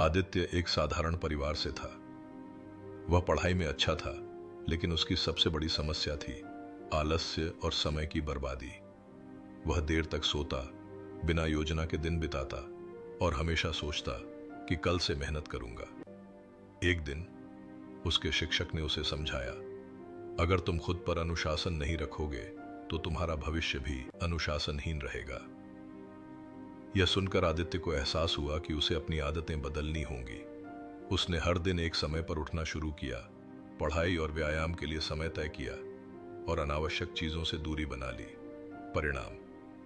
आदित्य एक साधारण परिवार से था। वह पढ़ाई में अच्छा था, लेकिन उसकी सबसे बड़ी समस्या थी आलस्य और समय की बर्बादी। वह देर तक सोता, बिना योजना के दिन बिताता और हमेशा सोचता कि कल से मेहनत करूंगा। एक दिन उसके शिक्षक ने उसे समझाया, अगर तुम खुद पर अनुशासन नहीं रखोगे तो तुम्हारा भविष्य भी अनुशासनहीन रहेगा। यह सुनकर आदित्य को एहसास हुआ कि उसे अपनी आदतें बदलनी होंगी। उसने हर दिन एक समय पर उठना शुरू किया, पढ़ाई और व्यायाम के लिए समय तय किया और अनावश्यक चीजों से दूरी बना ली। परिणाम,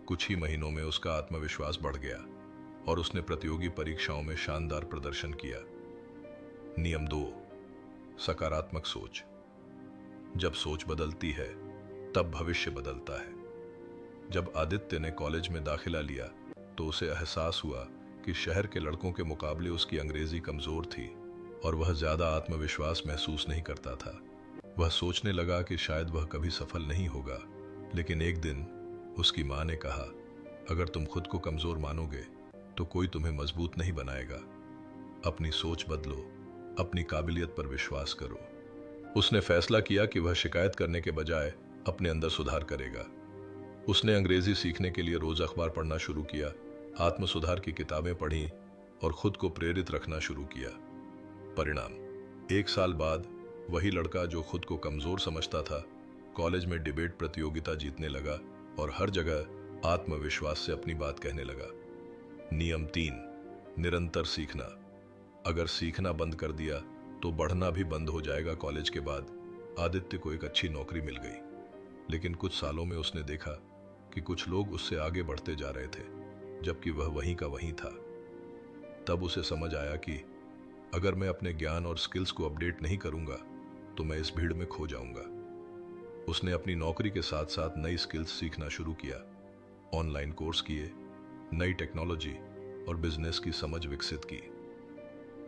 कुछ ही महीनों में उसका आत्मविश्वास बढ़ गया और उसने प्रतियोगी परीक्षाओं में शानदार प्रदर्शन किया। नियम 2, सकारात्मक सोच। जब सोच बदलती है तब भविष्य बदलता है। जब आदित्य ने कॉलेज में दाखिला लिया तो उसे एहसास हुआ कि शहर के लड़कों के मुकाबले उसकी अंग्रेजी कमजोर थी और वह ज्यादा आत्मविश्वास महसूस नहीं करता था। वह सोचने लगा कि शायद वह कभी सफल नहीं होगा। लेकिन एक दिन उसकी मां ने कहा, अगर तुम खुद को कमजोर मानोगे तो कोई तुम्हें मजबूत नहीं बनाएगा। अपनी सोच बदलो, अपनी काबिलियत पर विश्वास करो। उसने फैसला किया कि वह शिकायत करने के बजाय अपने अंदर सुधार करेगा। उसने अंग्रेजी सीखने के लिए रोज अखबार पढ़ना शुरू किया, आत्म सुधार की किताबें पढ़ी और खुद को प्रेरित रखना शुरू किया। परिणाम, 1 साल बाद वही लड़का जो खुद को कमजोर समझता था, कॉलेज में डिबेट प्रतियोगिता जीतने लगा और हर जगह आत्मविश्वास से अपनी बात कहने लगा। नियम 3, निरंतर सीखना। अगर सीखना बंद कर दिया तो बढ़ना भी बंद हो जाएगा। कॉलेज के बाद आदित्य को एक अच्छी नौकरी मिल गई, लेकिन कुछ सालों में उसने देखा कि कुछ लोग उससे आगे बढ़ते जा रहे थे, जबकि वह वहीं का वहीं था। तब उसे समझ आया कि अगर मैं अपने ज्ञान और स्किल्स को अपडेट नहीं करूंगा तो मैं इस भीड़ में खो जाऊंगा। उसने अपनी नौकरी के साथ साथ नई स्किल्स सीखना शुरू किया, ऑनलाइन कोर्स किए, नई टेक्नोलॉजी और बिजनेस की समझ विकसित की।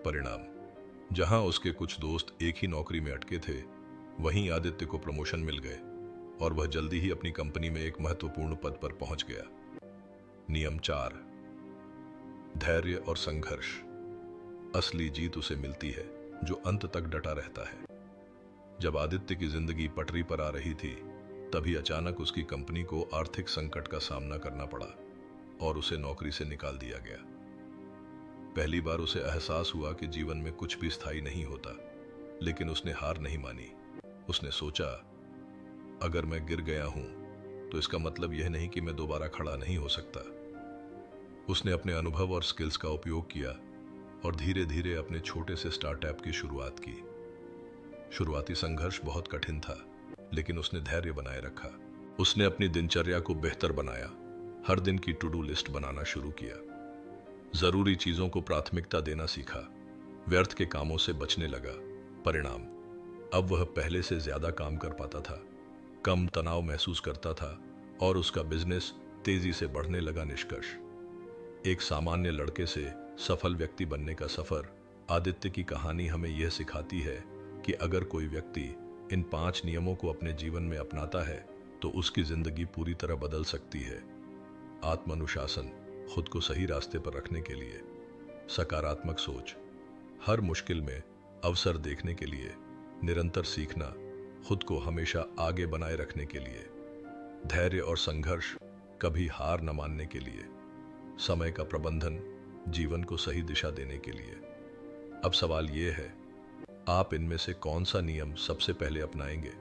परिणाम, जहां उसके कुछ दोस्त एक ही नौकरी में अटके थे, वहीं आदित्य को प्रमोशन मिल गए और वह जल्दी ही अपनी कंपनी में एक महत्वपूर्ण पद पर पहुंच गया। नियम 4, धैर्य और संघर्ष। असली जीत उसे मिलती है जो अंत तक डटा रहता है। जब आदित्य की जिंदगी पटरी पर आ रही थी, तभी अचानक उसकी कंपनी को आर्थिक संकट का सामना करना पड़ा और उसे नौकरी से निकाल दिया गया। पहली बार उसे एहसास हुआ कि जीवन में कुछ भी स्थायी नहीं होता, लेकिन उसने हार नहीं मानी। उसने सोचा, अगर मैं गिर गया हूं तो इसका मतलब यह नहीं कि मैं दोबारा खड़ा नहीं हो सकता। उसने अपने अनुभव और स्किल्स का उपयोग किया और धीरे धीरे अपने छोटे से स्टार्टअप की शुरुआत की। शुरुआती संघर्ष बहुत कठिन था, लेकिन उसने धैर्य बनाए रखा। उसने अपनी दिनचर्या को बेहतर बनाया, हर दिन की टू डू लिस्ट बनाना शुरू किया, जरूरी चीजों को प्राथमिकता देना सीखा, व्यर्थ के कामों से बचने लगा। परिणाम, अब वह पहले से ज्यादा काम कर पाता था, कम तनाव महसूस करता था और उसका बिजनेस तेजी से बढ़ने लगा। निष्कर्ष, एक सामान्य लड़के से सफल व्यक्ति बनने का सफर। आदित्य की कहानी हमें यह सिखाती है कि अगर कोई व्यक्ति इन 5 नियमों को अपने जीवन में अपनाता है तो उसकी जिंदगी पूरी तरह बदल सकती है। आत्मानुशासन, खुद को सही रास्ते पर रखने के लिए, सकारात्मक सोच, हर मुश्किल में अवसर देखने के लिए, निरंतर सीखना, खुद को हमेशा आगे बनाए रखने के लिए, धैर्य और संघर्ष, कभी हार न मानने के लिए, समय का प्रबंधन, जीवन को सही दिशा देने के लिए। अब सवाल ये है, आप इनमें से कौन सा नियम सबसे पहले अपनाएंगे?